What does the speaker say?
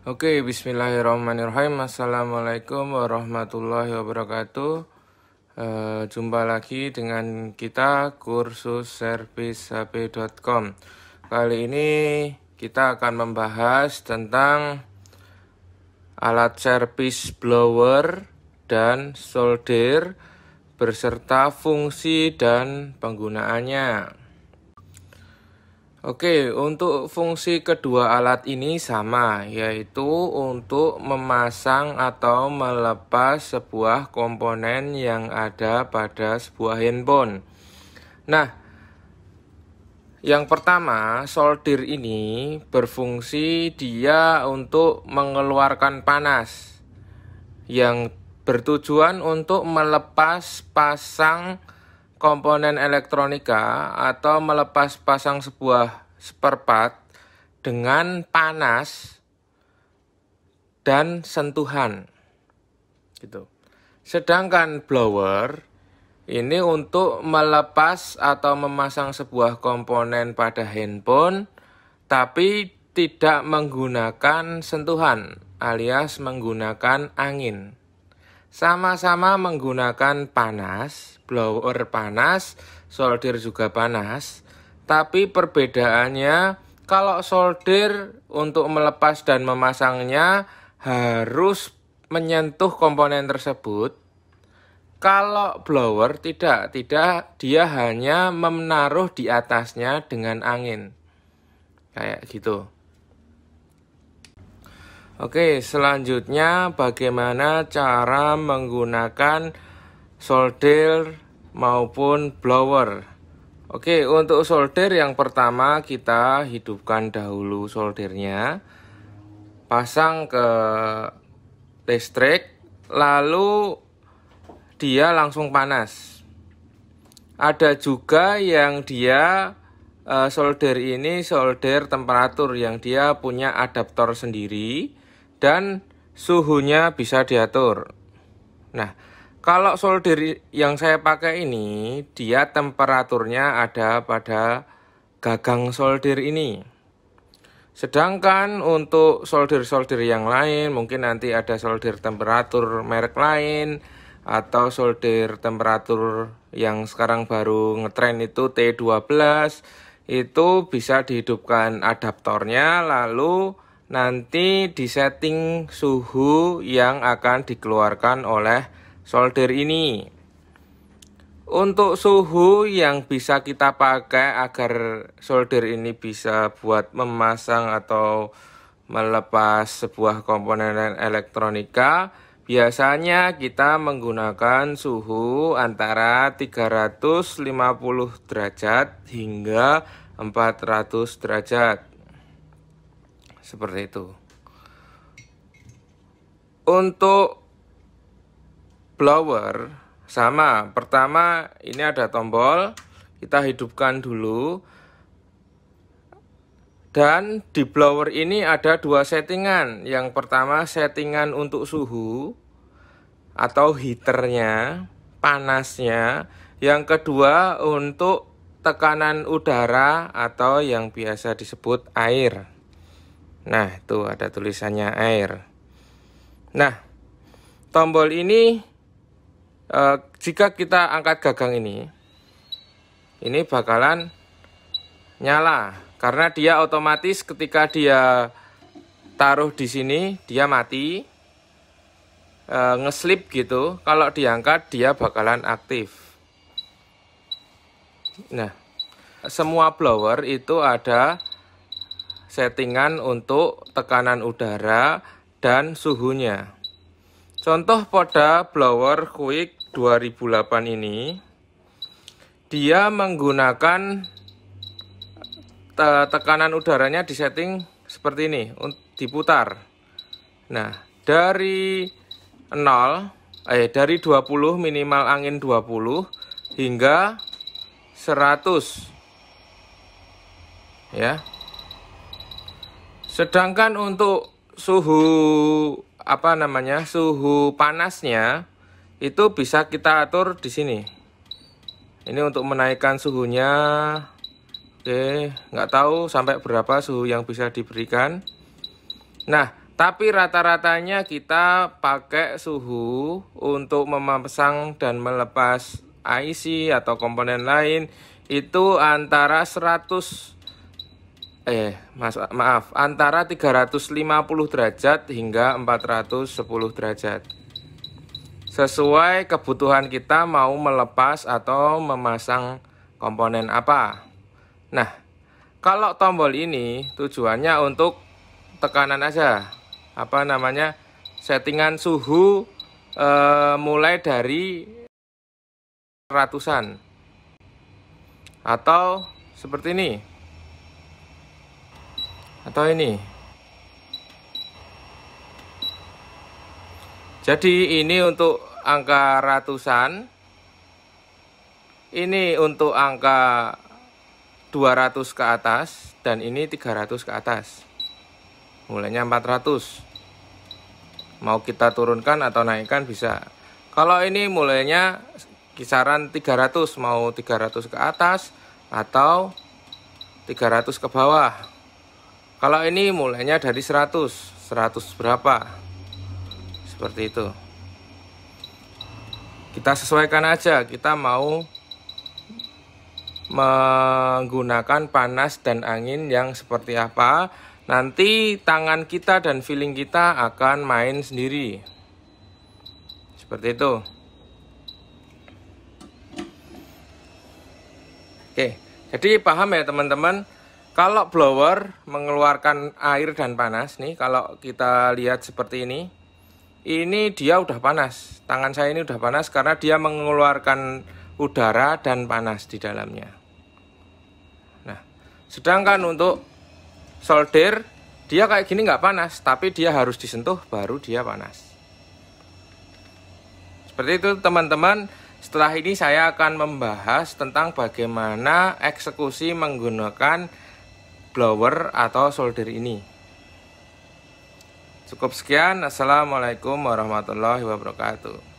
Oke, bismillahirrahmanirrahim. Assalamualaikum warahmatullahi wabarakatuh. Jumpa lagi dengan kita kursusservicehp.com. Kali ini kita akan membahas tentang alat servis blower dan solder beserta fungsi dan penggunaannya. Oke, untuk fungsi kedua alat ini sama, yaitu untuk memasang atau melepas sebuah komponen yang ada pada sebuah handphone. Nah, yang pertama, solder ini berfungsi dia untuk mengeluarkan panas yang bertujuan untuk melepas pasang komponen elektronika atau melepas pasang sebuah spare part dengan panas dan sentuhan gitu. Sedangkan blower ini untuk melepas atau memasang sebuah komponen pada handphone tapi tidak menggunakan sentuhan alias menggunakan angin. Sama-sama menggunakan panas, blower panas, solder juga panas. Tapi perbedaannya kalau solder untuk melepas dan memasangnya harus menyentuh komponen tersebut. Kalau blower tidak, dia hanya menaruh di atasnya dengan angin. Kayak gitu. Oke, selanjutnya bagaimana cara menggunakan solder maupun blower. Oke, untuk solder yang pertama kita hidupkan dahulu soldernya. Pasang ke listrik, lalu dia langsung panas. Ada juga yang dia solder ini solder temperatur yang dia punya adaptor sendiri dan suhunya bisa diatur. Nah, kalau solder yang saya pakai ini, dia temperaturnya ada pada gagang solder ini. Sedangkan untuk solder-solder yang lain, mungkin nanti ada solder temperatur merek lain, atau solder temperatur yang sekarang baru ngetren itu T12, itu bisa dihidupkan adaptornya, lalu nanti disetting suhu yang akan dikeluarkan oleh solder ini. Untuk suhu yang bisa kita pakai agar solder ini bisa buat memasang atau melepas sebuah komponen elektronika, biasanya kita menggunakan suhu antara 350 derajat hingga 400 derajat. Seperti itu. Untuk blower sama, pertama ini ada tombol, kita hidupkan dulu. Dan di blower ini ada dua settingan. Yang pertama settingan untuk suhu atau heaternya, panasnya. Yang kedua untuk tekanan udara atau yang biasa disebut air. Nah, itu ada tulisannya air. Nah, tombol ini jika kita angkat gagang ini bakalan nyala karena dia otomatis ketika dia taruh di sini dia mati, ngeslip gitu. Kalau diangkat dia bakalan aktif. Nah, semua blower itu ada settingan untuk tekanan udara dan suhunya. Contoh pada blower Quick 2008 ini, dia menggunakan tekanan udaranya disetting seperti ini, diputar. Nah, dari 20 minimal angin 20 hingga 100 ya. Sedangkan untuk suhu suhu panasnya itu bisa kita atur di sini. Ini untuk menaikkan suhunya. Oke, nggak tahu sampai berapa suhu yang bisa diberikan. Nah, Tapi rata-ratanya kita pakai suhu untuk memasang dan melepas IC atau komponen lain itu antara antara 350 derajat hingga 410 derajat. Sesuai kebutuhan kita mau melepas atau memasang komponen apa. Nah, kalau tombol ini tujuannya untuk tekanan aja. Settingan suhu mulai dari ratusan. Atau seperti ini. Atau ini. Jadi ini untuk angka ratusan, ini untuk angka 200 ke atas, dan ini 300 ke atas. Mulainya 400. Mau kita turunkan atau naikkan bisa. Kalau ini mulainya kisaran 300, mau 300 ke atas atau 300 ke bawah. Kalau ini mulainya dari 100 berapa? Seperti itu. Kita sesuaikan aja, kita mau menggunakan panas dan angin yang seperti apa. Nanti tangan kita dan feeling kita akan main sendiri. Seperti itu. Oke, jadi paham ya teman-teman. Kalau blower mengeluarkan air dan panas nih, kalau kita lihat seperti ini dia udah panas. Tangan saya ini udah panas karena dia mengeluarkan udara dan panas di dalamnya. Nah, sedangkan untuk solder, dia kayak gini nggak panas, tapi dia harus disentuh baru dia panas. Seperti itu teman-teman. Setelah ini saya akan membahas tentang bagaimana eksekusi menggunakan blower atau solder ini. Cukup sekian. Assalamualaikum warahmatullahi wabarakatuh.